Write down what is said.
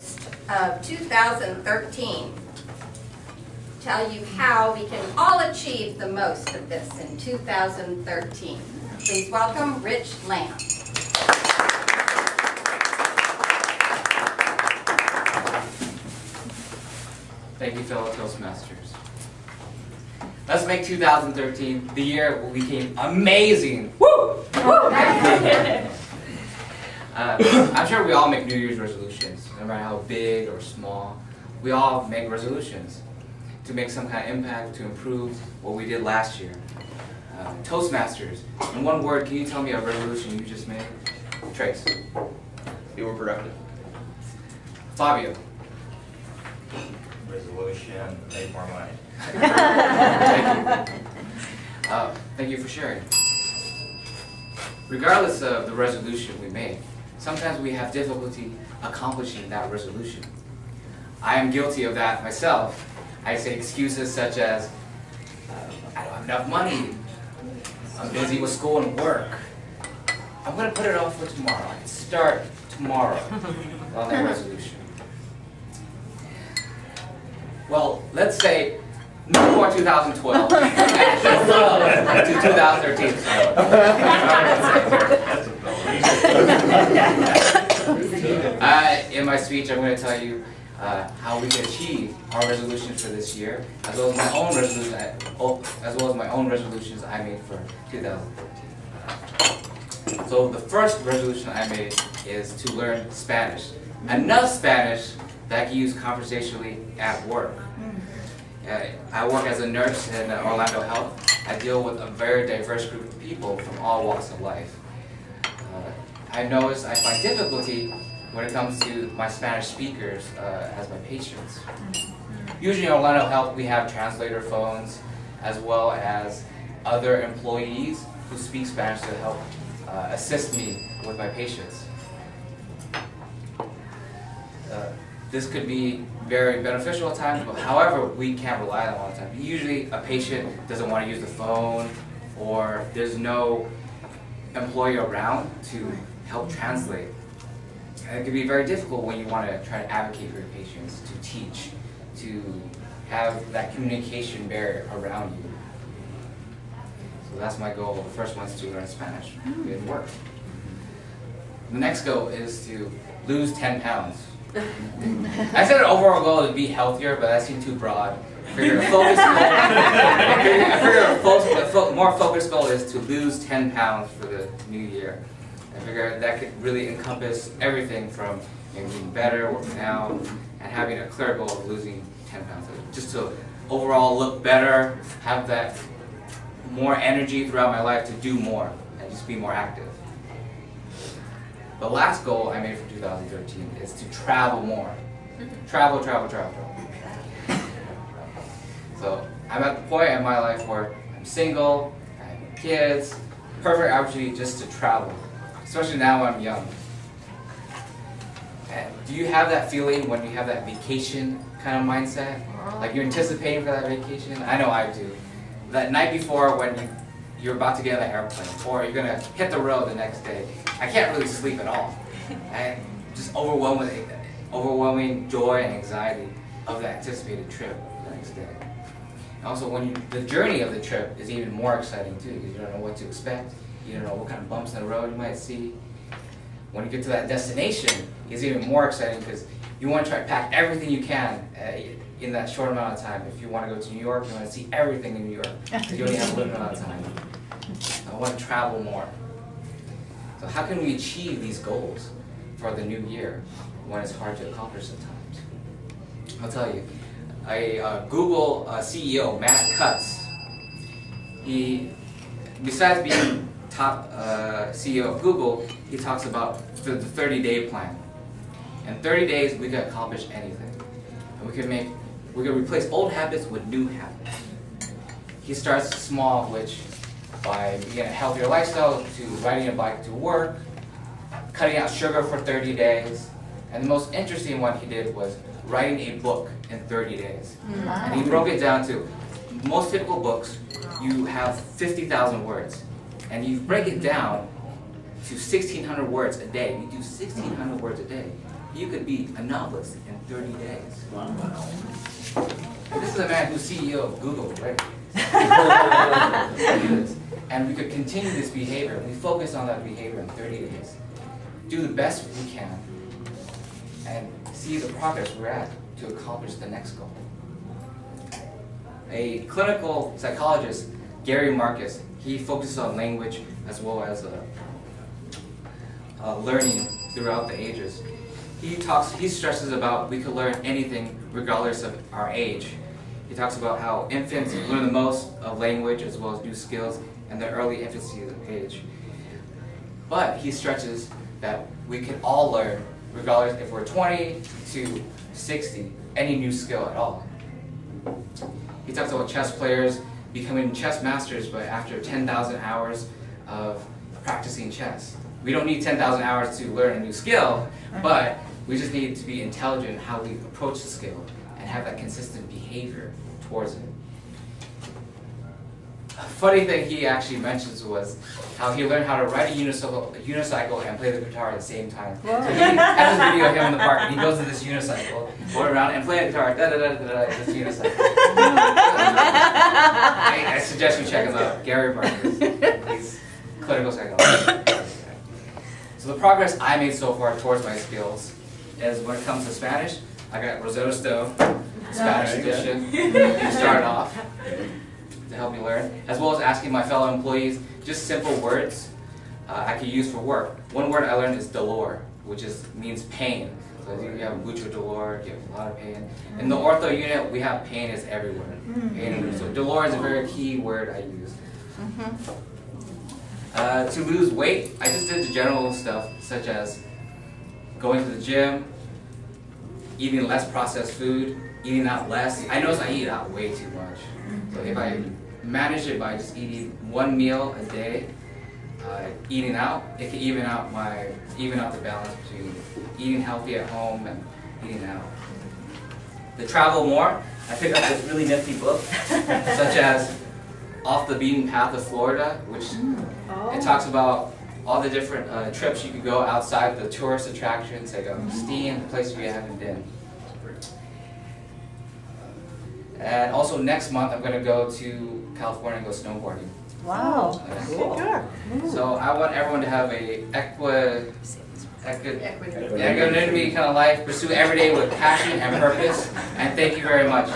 of 2013. Tell you how we can all achieve the most of this in 2013. Please welcome Rich Lamb. Thank you, fellow Toastmasters. Let's make 2013 the year we became amazing. Woo! I'm sure we all make New Year's resolutions, no matter how big or small. We all make resolutions to make some kind of impact, to improve what we did last year. Toastmasters, in one word, can you tell me a resolution you just made? Trace. Be more productive. Fabio. Resolution, make more money. Thank you for sharing. Regardless of the resolution we make, sometimes we have difficulty accomplishing that resolution. I am guilty of that myself. I say excuses such as, I don't have enough money, I'm busy with school and work, I'm going to put it off for tomorrow, I can start tomorrow on that resolution. Well, let's say no more 2012 to 2013. In my speech, I'm going to tell you how we can achieve our resolutions for this year, as well as my own resolutions I made for 2013. So the first resolution I made is to learn Spanish, enough Spanish that I can use conversationally at work. I work as a nurse in Orlando Health. I deal with a very diverse group of people from all walks of life. I notice I find difficulty when it comes to my Spanish speakers as my patients. Usually in Orlando Health we have translator phones as well as other employees who speak Spanish to help assist me with my patients. This could be very beneficial at times, but however, we can't rely on it all the time. Usually a patient doesn't want to use the phone, or there's no employee around to help translate. And it can be very difficult when you want to try to advocate for your patients, to teach, to have that communication barrier around you. So that's my goal. The first one is to learn Spanish in work. The next goal is to lose 10 pounds. I said an overall goal is to be healthier, but that seemed too broad. I figured a more focused goal is to lose 10 pounds for the new year. I figured that could really encompass everything from being better, working out, and having a clear goal of losing 10 pounds. Just to overall look better, have that more energy throughout my life to do more, and just be more active. The last goal I made for 2013 is to travel more. Travel. So I'm at the point in my life where I'm single, I have kids, perfect opportunity just to travel, especially now when I'm young. And do you have that feeling when you have that vacation kind of mindset? Like you're anticipating for that vacation? I know I do. That night before when you're about to get on the airplane, or you're going to hit the road the next day, I can't really sleep at all. I'm just overwhelmed with overwhelming joy and anxiety of the anticipated trip the next day. And also, the journey of the trip is even more exciting too, because you don't know what to expect. You don't know what kind of bumps in the road you might see. When you get to that destination, it's even more exciting because you want to try to pack everything you can in that short amount of time. If you want to go to New York, you want to see everything in New York, because you only have a limited amount of time. I want to travel more. So how can we achieve these goals for the new year when it's hard to accomplish sometimes? I'll tell you. Google CEO, Matt Cutts, he, besides being top CEO of Google, he talks about the 30-day plan. In 30 days, we can accomplish anything. And we can replace old habits with new habits. He starts small, which by beginning a healthier lifestyle, to riding a bike to work, cutting out sugar for 30 days, and the most interesting one he did was writing a book in 30 days. And he broke it down to, most typical books, you have 50,000 words, and you break it down to 1,600 words a day. You do 1,600 words a day. you could be a novelist in 30 days. Wow. And this is a man who's CEO of Google, right? And we could continue this behavior. We focus on that behavior in 30 days. Do the best we can and see the progress we're at to accomplish the next goal. A clinical psychologist, Gary Marcus, he focuses on language as well as learning throughout the ages. He stresses about we could learn anything regardless of our age. He talks about how infants learn the most of language as well as new skills in their early infancy age. But he stresses that we can all learn, regardless if we're 20 to 60, any new skill at all. He talks about chess players becoming chess masters, but after 10,000 hours of practicing chess. We don't need 10,000 hours to learn a new skill, but we just need to be intelligent in how we approach the skill and have that consistent behavior towards it. A funny thing he actually mentions was how he learned how to ride a unicycle and play the guitar at the same time. Wow. So he has this video of him in the park, and he goes to this unicycle, going around and playing the guitar, this unicycle. I suggest you check him out, Gary Marcus. He's clinical psychologist. So the progress I made so far towards my skills is when it comes to Spanish, I got Rosetta Stone, Spanish edition, to start off to help me learn, as well as asking my fellow employees just simple words I could use for work. One word I learned is dolor, which means pain. So you have mucho dolor, you have a lot of pain. In the ortho unit, we have pain is everywhere. Pain, so dolor is a very key word I use. To lose weight, I just did the general stuff, such as going to the gym, eating less processed food, eating out less. I notice I eat out way too much. So if I manage it by just eating one meal a day, eating out, it can even out the balance between eating healthy at home and eating out. To travel more, I picked up this really nifty book, such as Off the Beaten Path of Florida, which it talks about all the different trips you could go outside the tourist attractions, like skiing, places we haven't been. And also next month, I'm going to go to California and go snowboarding. Wow. So I want everyone to have a equanimity kind of life, pursue every day with passion and purpose, and thank you very much.